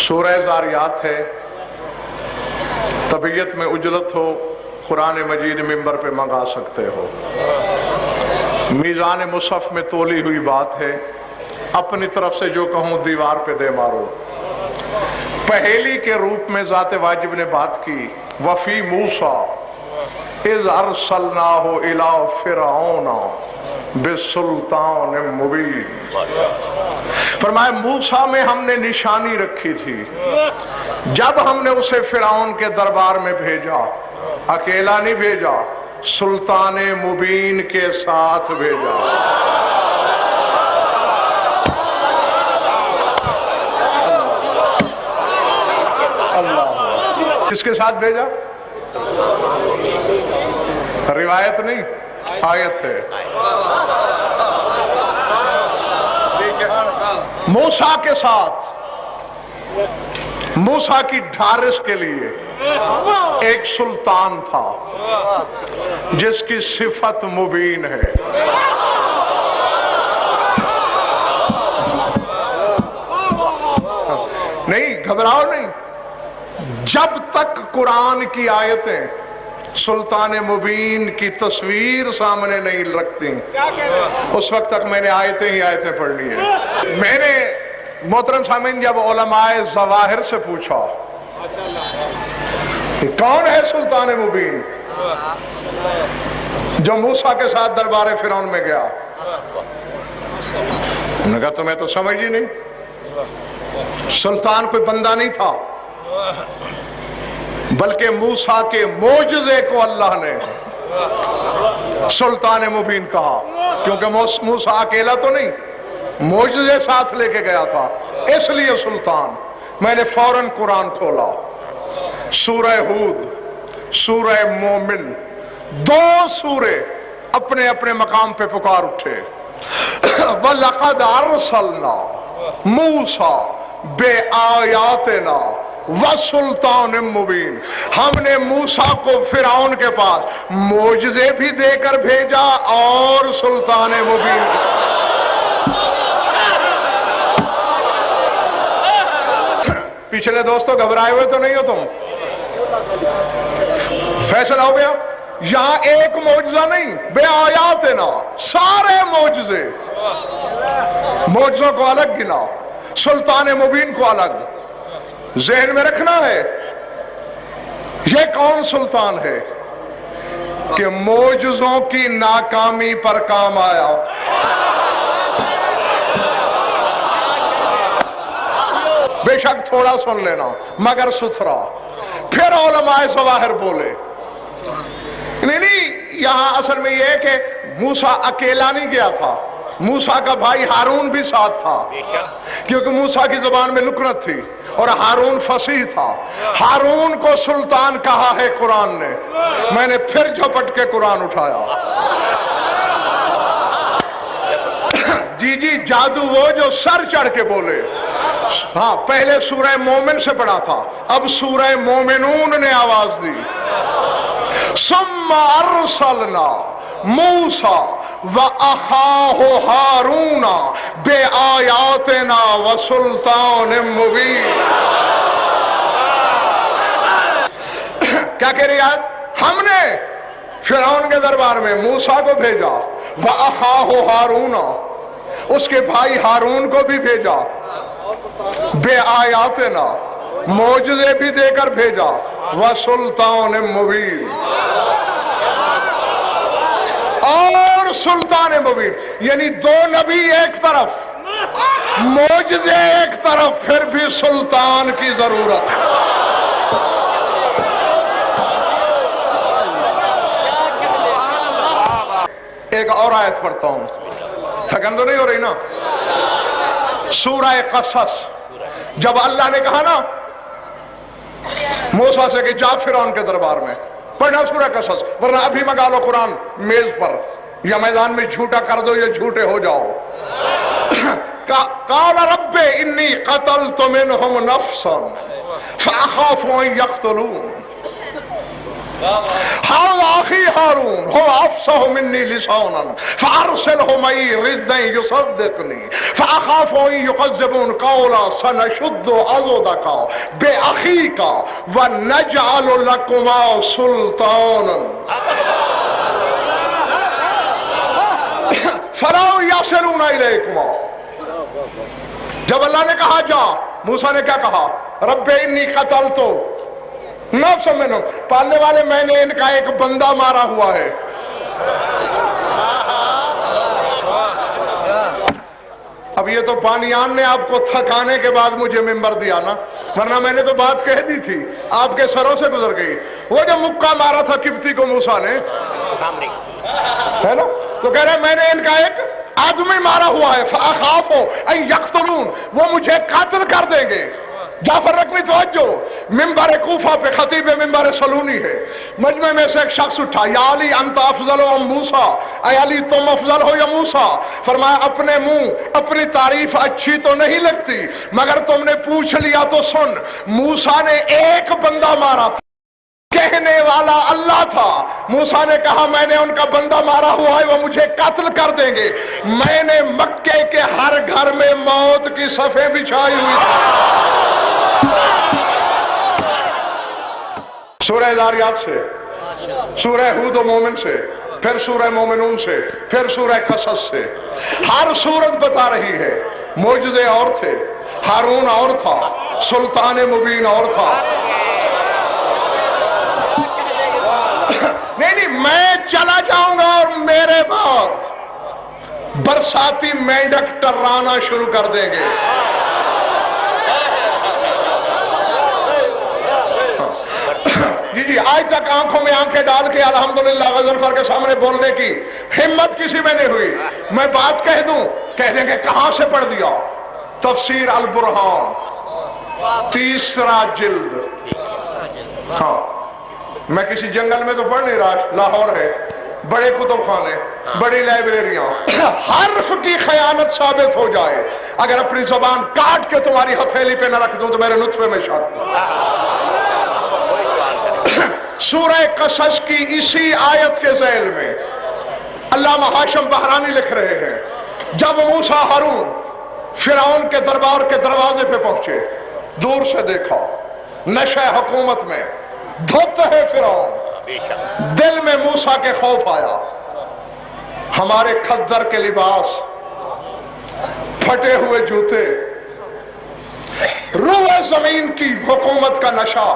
سورہ زاریات ہے. طبیعت میں اجلت ہو قرآن مجید ممبر پہ منگا سکتے ہو. میزان مصحف میں تولی ہوئی بات ہے. اپنی طرف سے جو کہوں دیوار پہ دے مارو. پہیلی کے روپ میں ذات واجب نے بات کی. وفی موسیٰ اذ ارسلناہ الی فرعون بسلطان مبین. فرمایا موسیٰ میں ہم نے نشانی رکھی تھی جب ہم نے اسے فرعون کے دربار میں بھیجا. اکیلا نہیں بھیجا، سلطان مبین کے ساتھ بھیجا. اللہ کس کے ساتھ بھیجا؟ روایت نہیں، آیت ہے. موسیٰ کے ساتھ. موسیٰ کی ڈھارس کے لیے ایک سلطان تھا جس کی صفت مبین ہے. نہیں گھبراؤ نہیں. جب تک قرآن کی آیتیں سلطان مبین کی تصویر سامنے نہیں رکھتی اس وقت تک میں نے آیتیں ہی آیتیں پڑھنی ہیں. میں نے محترم سامعین جب علماء ظواہر سے پوچھا کہ کون ہے سلطان مبین جو موسیٰ کے ساتھ دربار فرعون میں گیا، انہوں نے کہا تمہیں تو سمجھ ہی نہیں. سلطان کوئی بندہ نہیں تھا بلکہ موسیٰ کے معجزے کو اللہ نے سلطان مبین کہا، کیونکہ موسیٰ اکیلا تو نہیں، معجزے ساتھ لے کے گیا تھا، اس لیے سلطان. میں نے فوراً قرآن کھولا. سورہ ہود، سورہ مومن، دو سورے اپنے اپنے مقام پہ پکار اٹھے. وَلَقَدْ أَرْسَلْنَا مُوسَىٰ بِآيَاتِنَا وَسُلْطَانٍ مُبِينٍ. ہم نے موسیٰ کو فرعون کے پاس معجزے بھی دے کر بھیجا اور سلطان مبین. پچھلے دوستو گھبرائے ہوئے تو نہیں ہو تم؟ فیصلہ ہو گیا. یہاں ایک معجزہ نہیں، بے آیات نا، سارے معجزے. معجزوں کو الگ گنا، سلطان مبین کو الگ. ذہن میں رکھنا ہے یہ کون سلطان ہے کہ معجزوں کی ناکامی پر کام آیا. بے شک تھوڑا سن لینا مگر ستھرا. پھر علماء ظواہر بولے نہیں، یہاں اصل میں یہ ہے کہ موسیٰ اکیلا نہیں گیا تھا، موسیٰ کا بھائی ہارون بھی ساتھ تھا، کیونکہ موسیٰ کی زبان میں لکنت تھی اور ہارون فصیح تھا. ہارون کو سلطان کہا ہے قرآن نے. میں نے پھر جھپٹ کے قرآن اٹھایا. جی جادو وہ جو سر چڑھ کے بولے. ہاں پہلے سورہ مومن سے پڑھا تھا، اب سورہ مومنون نے آواز دی. ثم ارسلنا موسیٰ وَأَخَاهُ هَارُونَ بِآيَاتِنَا وَسُلْطَانٍ مُبِينٍ. کیا کہہ رہی ہے؟ ہم نے فرعون کے دربار میں موسیٰ کو بھیجا، وَأَخَاهُ هَارُونَ، اس کے بھائی ہارون کو بھی بھیجا، بے آیاتنا، معجزے بھی دے کر بھیجا، وَسُلْطَانٍ مُبِينٍ، اور سلطان مبین. یعنی دو نبی ایک طرف، معجزے ایک طرف، پھر بھی سلطان کی ضرورت. ایک اور آیت پڑھتا ہوں، تھکن تو نہیں ہو رہی نا. سورہ قصص، جب اللہ نے کہا نا موسیٰ سے کہ جا فرعون کے دربار میں، پڑھنا سورہ قصص، ورنہ ابھی منگا لو قرآن میز پر یا میدان میں جھوٹا کر دو یا جھوٹے ہو جاؤ. قال رب انی قتلت منہم نفسا فاخاف ان یقتلون. هذا أخي هارون هو أفصح مني لسانا فأرسله معي ردا يصدقني فأخاف أن يكذبون قولا سنشد عضدك بأخيك ونجعل لكما سلطانا فلا يصلون إليكما. جب اللہ نے کہا جا، موسیٰ نے کیا کہا؟ رب انی قتلتو نفس منہم، پالنے والے میں نے ان کا ایک بندہ مارا ہوا ہے. اب یہ تو پانیان نے آپ کو تھکانے کے بعد مجھے ممبر دیا نا، ورنہ میں نے تو بات کہہ دی تھی، آپ کے سروں سے گزر گئی. وہ جو مکہ مارا تھا قبطی کو موسیٰ نے، ہے نا، تو کہہ رہے میں نے ان کا ایک آدمی مارا ہوا ہے فَأَخَافُ أَن يَقْتُلُونَ، وہ مجھے قاتل کر دیں گے. جعفر رقمی توجہ، ممبر کوفہ پہ خطیب ممبر سلونی ہے، مجمع میں سے ایک شخص اٹھا، یا علی انت افضل و موسیٰ، اے علی تم افضل ہو یا موسیٰ؟ فرمایا اپنے منہ اپنی تعریف اچھی تو نہیں لگتی، مگر تم نے پوچھ لیا تو سن، موسیٰ نے ایک بندہ مارا تھا، کہنے والا اللہ تھا. موسیٰ نے کہا میں نے ان کا بندہ مارا ہوا ہے، وہ مجھے قتل کر دیں گے. میں نے مکے کے ہر گھر میں موت کی صفیں بچھائی ہوئی تھی. سورہ ذاریات سے، سورہ ہود و مومن سے، پھر سورہ مومنون سے، پھر سورہ قصص سے، ہر سورت بتا رہی ہے معجزے اور تھے، ہارون اور تھا، سلطان مبین اور تھا. نہیں میں چلا جاؤں گا اور میرے بعد برساتی مینڈک ٹرانا شروع کر دیں گے. جی آج تک آنکھوں میں آنکھیں ڈال کے الحمدللہ غضنفر کے سامنے بولنے کی ہمت کسی میں نہیں ہوئی. میں بات کہہ دوں، کہہ دیں کہ کہاں سے پڑھ دیا؟ تفسیر البرہان 3 جلد. ہاں میں کسی جنگل میں تو پڑھ نہیں رہا، لاہور ہے، بڑے کتب خانے، بڑی لائبریریاں، حرف کی خیانت ثابت ہو جائے، اگر اپنی زبان کاٹ کے تمہاری ہتھیلی پہ نہ رکھ دوں تو میرے نطفے میں شک. سورہ قصص کی اسی آیت کے ذیل میں علامہ ہاشم بہرانی لکھ رہے ہیں، جب موسیٰ ہارون فرعون کے دربار کے دروازے پہ پہنچے، دور سے دیکھا، نشہ حکومت میں دھوت ہے فرعون، دل میں موسیٰ کے خوف آیا. ہمارے کھدر کے لباس، پھٹے ہوئے جوتے، روح زمین کی حکومت کا نشہ،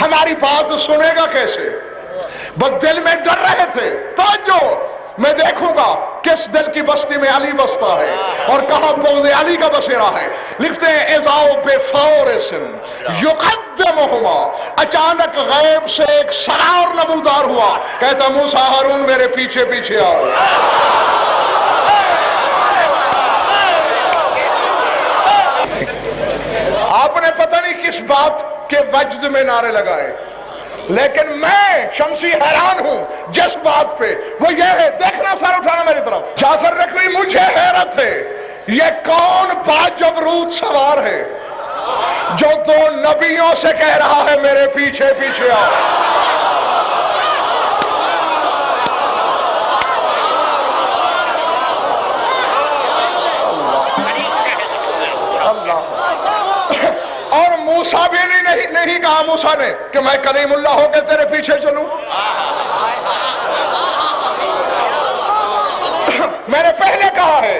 ہماری بات سنے گا کیسے؟ بس دل میں ڈر رہے تھے. توجہ، میں دیکھوں گا کس دل کی بستی میں علی بستا ہے اور کہاں بغض علی کا بسیرا ہے. لکھتے ہیں اذا بفورس یقدمہما، اچانک غیب سے ایک سرار نمودار ہوا، کہتا موسیٰ ہارون میرے پیچھے پیچھے آؤ. آپ نے پتہ نہیں کس بات کے وجد میں نعرے لگائے، لیکن میں شمسی حیران ہوں جس بات پہ، وہ یہ ہے، دیکھنا سر اٹھانا میری طرف. جعفر رقمی مجھے حیرت ہے، یہ کون باجبروت سوار ہے جو 2 نبیوں سے کہہ رہا ہے میرے پیچھے پیچھے آؤ. اور موسیٰ بھی نہیں کہا موسیٰ نے کہ میں کلیم اللہ ہو کے تیرے پیچھے چلوں. میں نے پہلے کہا ہے،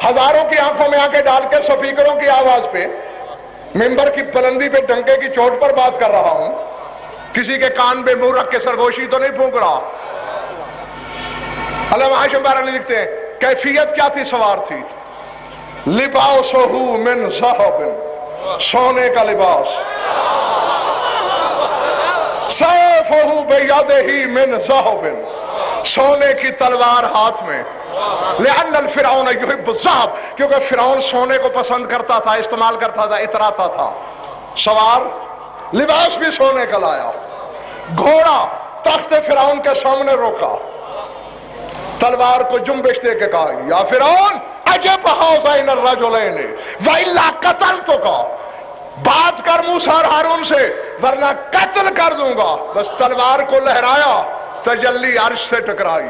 ہزاروں کی آنکھوں میں آنکھیں ڈال کے سپیکروں کی آواز پہ، ممبر کی بلندی پہ ڈنکے کی چوٹ پر بات کر رہا ہوں، کسی کے کان پہ منہ رکھ کے سرگوشی تو نہیں پھونک رہا. علامہ ہاشم بہرانی لکھتے ہیں کیفیت کیا تھی، سوار تھی. لباسہ من ذہب، سونے کا لباس، سیفہ بیدہ من ذہب، سونے کی تلوار ہاتھ میں. لأن الفرعون یحب الذہب، کیونکہ فرعون سونے کو پسند کرتا تھا، استعمال کرتا تھا، اتراتا تھا. سوار، لباس بھی سونے کا لایا. گھوڑا تخت فرعون کے سامنے روکا، تلوار کو جنبش دے کے کہا یا فرعون اجب هذین الرجلین والا قتلتک، بات کر موسیٰ اور ہارون سے ورنہ قتل کر دوں گا. بس تلوار کو لہرایا، تجلی عرش سے ٹکرائی.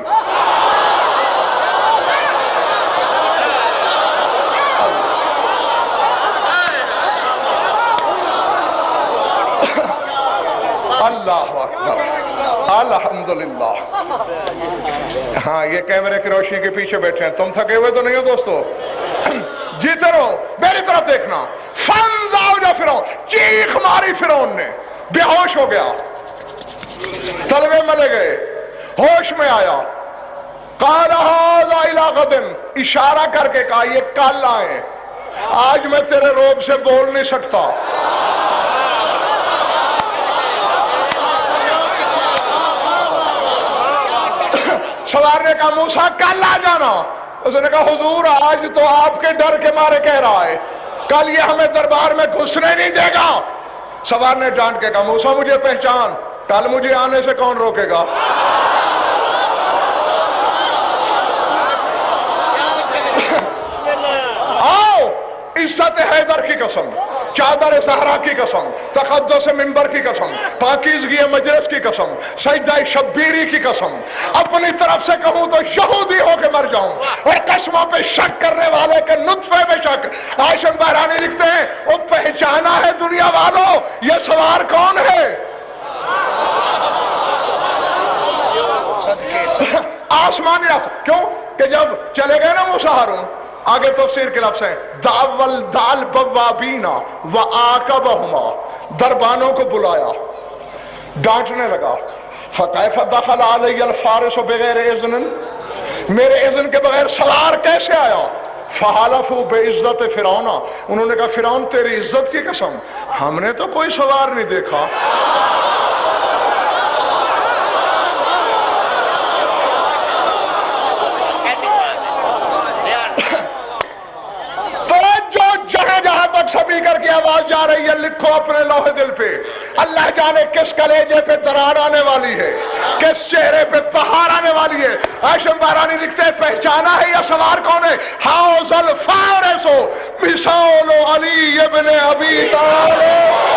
اللہ اکبر، الحمدللہ. ہاں یہ کیمرے کی روشنی کے پیچھے بیٹھے ہیں، تم تھکے ہوئے تو نہیں ہو دوستو؟ جیتے رہو، میری طرف دیکھنا. فَانْزَعُجَ فِرعون، چیخ ماری فرعون نے، بے ہوش ہو گیا، تلوے ملے گئے، ہوش میں آیا. قَالَ هَذَا إِلَىٰ غَدٍ، اشارہ کر کے کہا یہ کل آئے، آج میں تیرے روب سے بول نہیں سکتا. سوار نے کہا موسیٰ کل آ جانا. اس نے کہا حضور آج تو آپ کے ڈر کے مارے کہہ رہا ہے، کل یہ ہمیں دربار میں گھسنے نہیں دے گا. سوار نے ڈانٹ کے کہا موسیٰ مجھے پہچان، کل مجھے آنے سے کون روکے گا؟ آؤ، عزت حیدر کی قسم، چادر صحرا کی قسم، تقدس منبر کی قسم، پاکیزگی مجلس کی قسم، سجدہ شبیری کی قسم، اپنی طرف سے کہوں تو یہودی ہو کے مر جاؤں. اور قسموں پہ شک کرنے والے کے نطفے میں شک. عاشق بہرانی لکھتے ہیں وہ پہچانا ہے دنیا والوں، یہ سوار کون ہے؟ آسمانی راستہ. کیوں کہ جب چلے گئے نا موسیٰ ہارون، آگے تفسیر کے لفظ ہیں دال بوابینا وآکبہما، دربانوں کو بلایا، ڈانٹنے لگا. فَكَيْفَ دَخَلَ عَلَيَّ الْفَارِسُ بِغَيْرِ اِذْنٍ، میرے اذن کے بغیر سوار کیسے آیا؟ فَحَلَفُوا بِعِزَّتِ فِرعون، انہوں نے کہا فرعون تیری عزت کی قسم ہم نے تو کوئی سوار نہیں دیکھا. سپیکر کی آواز جا رہی ہے، لکھو اپنے لوح دل پہ، اللہ جانے کس کلیجے پہ درار آنے والی ہے، کس چہرے پہ پہاڑ آنے والی ہے. ہاشم بہرانی لکھتے ہیں پہچانا ہے یا سوار کون ہے؟ حاؤز الفارس مثال علی ابن ابی طالب.